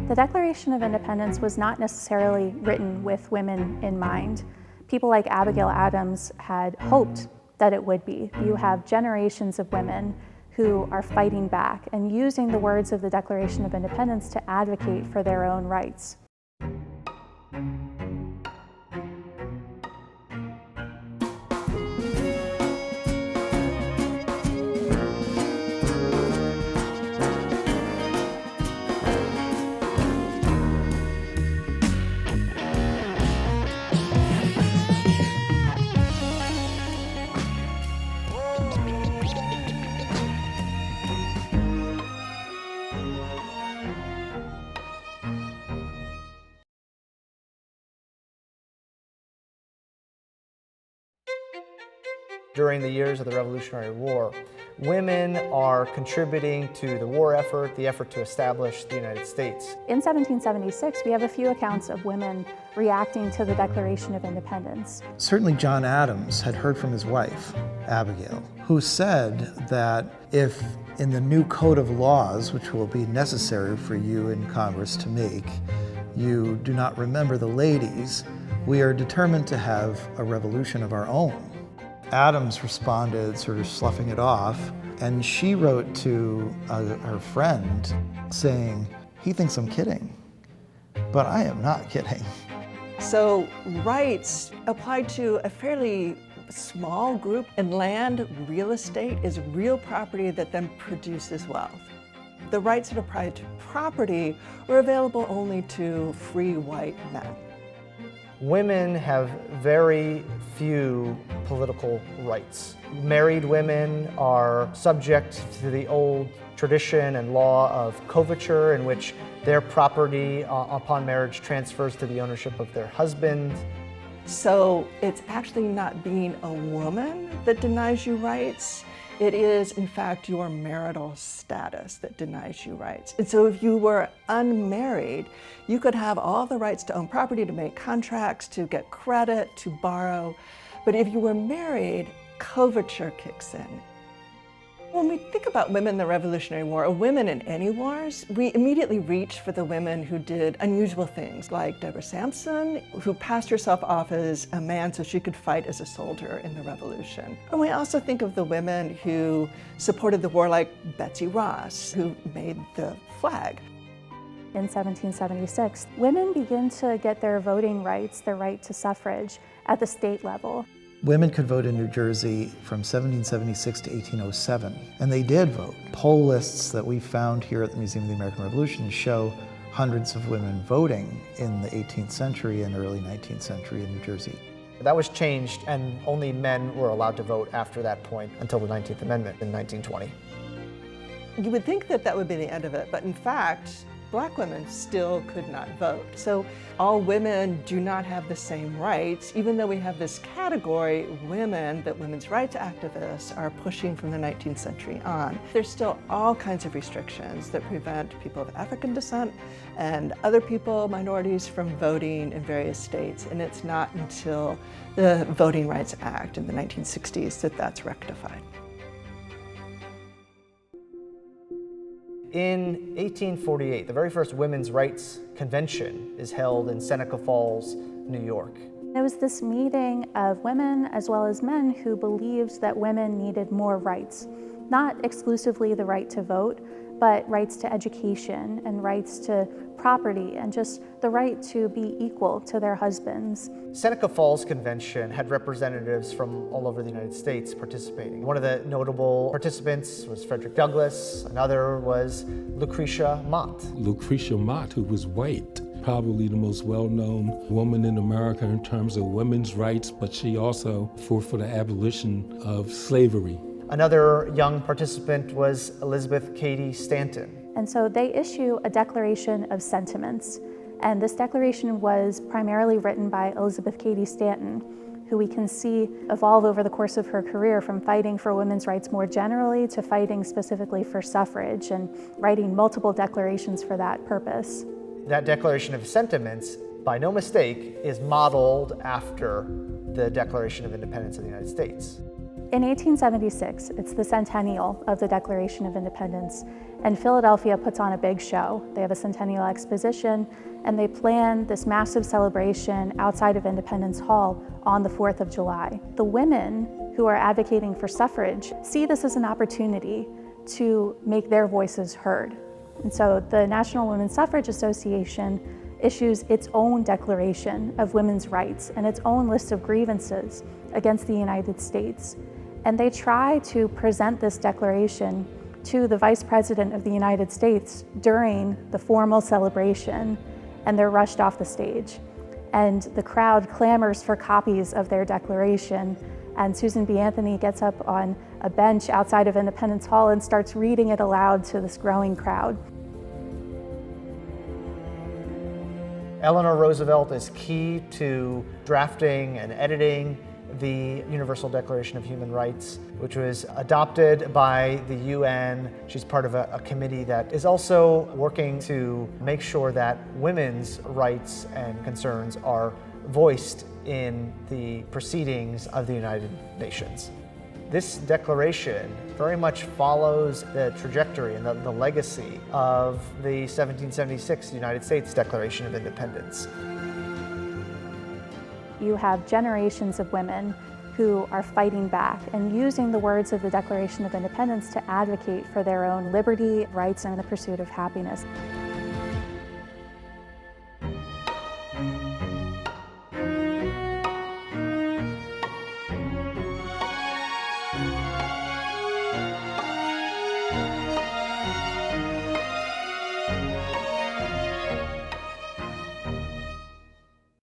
The Declaration of Independence was not necessarily written with women in mind. People like Abigail Adams had hoped that it would be. You have generations of women who are fighting back and using the words of the Declaration of Independence to advocate for their own rights. During the years of the Revolutionary War, women are contributing to the war effort, the effort to establish the United States. In 1776, we have a few accounts of women reacting to the Declaration of Independence. Certainly John Adams had heard from his wife, Abigail, who said that if in the new code of laws, which will be necessary for you in Congress to make, you do not remember the ladies, we are determined to have a revolution of our own. Adams responded, sort of sloughing it off, and she wrote to her friend saying, "He thinks I'm kidding, but I am not kidding." So rights applied to a fairly small group, and land, real estate, is real property that then produces wealth. The rights that applied to property were available only to free white men. Women have very few political rights. Married women are subject to the old tradition and law of coverture, in which their property upon marriage transfers to the ownership of their husband. So it's actually not being a woman that denies you rights. It is, in fact, your marital status that denies you rights. And so if you were unmarried, you could have all the rights to own property, to make contracts, to get credit, to borrow. But if you were married, coverture kicks in. When we think about women in the Revolutionary War, or women in any wars, we immediately reach for the women who did unusual things, like Deborah Sampson, who passed herself off as a man so she could fight as a soldier in the Revolution. And we also think of the women who supported the war, like Betsy Ross, who made the flag. In 1776, women begin to get their voting rights, their right to suffrage, at the state level. Women could vote in New Jersey from 1776 to 1807, and they did vote. Poll lists that we found here at the Museum of the American Revolution show hundreds of women voting in the 18th century and early 19th century in New Jersey. That was changed, and only men were allowed to vote after that point until the 19th Amendment in 1920. You would think that that would be the end of it, but in fact, Black women still could not vote. So all women do not have the same rights, even though we have this category, women, that women's rights activists are pushing from the 19th century on. There's still all kinds of restrictions that prevent people of African descent and other people, minorities, from voting in various states, and it's not until the Voting Rights Act in the 1960s that that's rectified. In 1848, the very first women's rights convention is held in Seneca Falls, New York. It was this meeting of women as well as men who believed that women needed more rights, not exclusively the right to vote, but rights to education and rights to property and just the right to be equal to their husbands. Seneca Falls Convention had representatives from all over the United States participating. One of the notable participants was Frederick Douglass. Another was Lucretia Mott. Lucretia Mott, who was white, probably the most well-known woman in America in terms of women's rights, but she also fought for the abolition of slavery. Another young participant was Elizabeth Cady Stanton. And so they issue a Declaration of Sentiments. And this declaration was primarily written by Elizabeth Cady Stanton, who we can see evolve over the course of her career from fighting for women's rights more generally to fighting specifically for suffrage and writing multiple declarations for that purpose. That Declaration of Sentiments, by no mistake, is modeled after the Declaration of Independence of the United States. In 1876, it's the Centennial of the Declaration of Independence, and Philadelphia puts on a big show. They have a Centennial Exposition, and they plan this massive celebration outside of Independence Hall on the 4th of July. The women who are advocating for suffrage see this as an opportunity to make their voices heard. And so the National Women's Suffrage Association issues its own declaration of women's rights and its own list of grievances against the United States. And they try to present this declaration to the Vice President of the United States during the formal celebration, and they're rushed off the stage. And the crowd clamors for copies of their declaration, and Susan B. Anthony gets up on a bench outside of Independence Hall and starts reading it aloud to this growing crowd. Eleanor Roosevelt is key to drafting and editing the Universal Declaration of Human Rights, which was adopted by the UN. She's part of a committee that is also working to make sure that women's rights and concerns are voiced in the proceedings of the United Nations. This declaration very much follows the trajectory and the legacy of the 1776 United States Declaration of Independence. You have generations of women who are fighting back and using the words of the Declaration of Independence to advocate for their own liberty, rights, and the pursuit of happiness.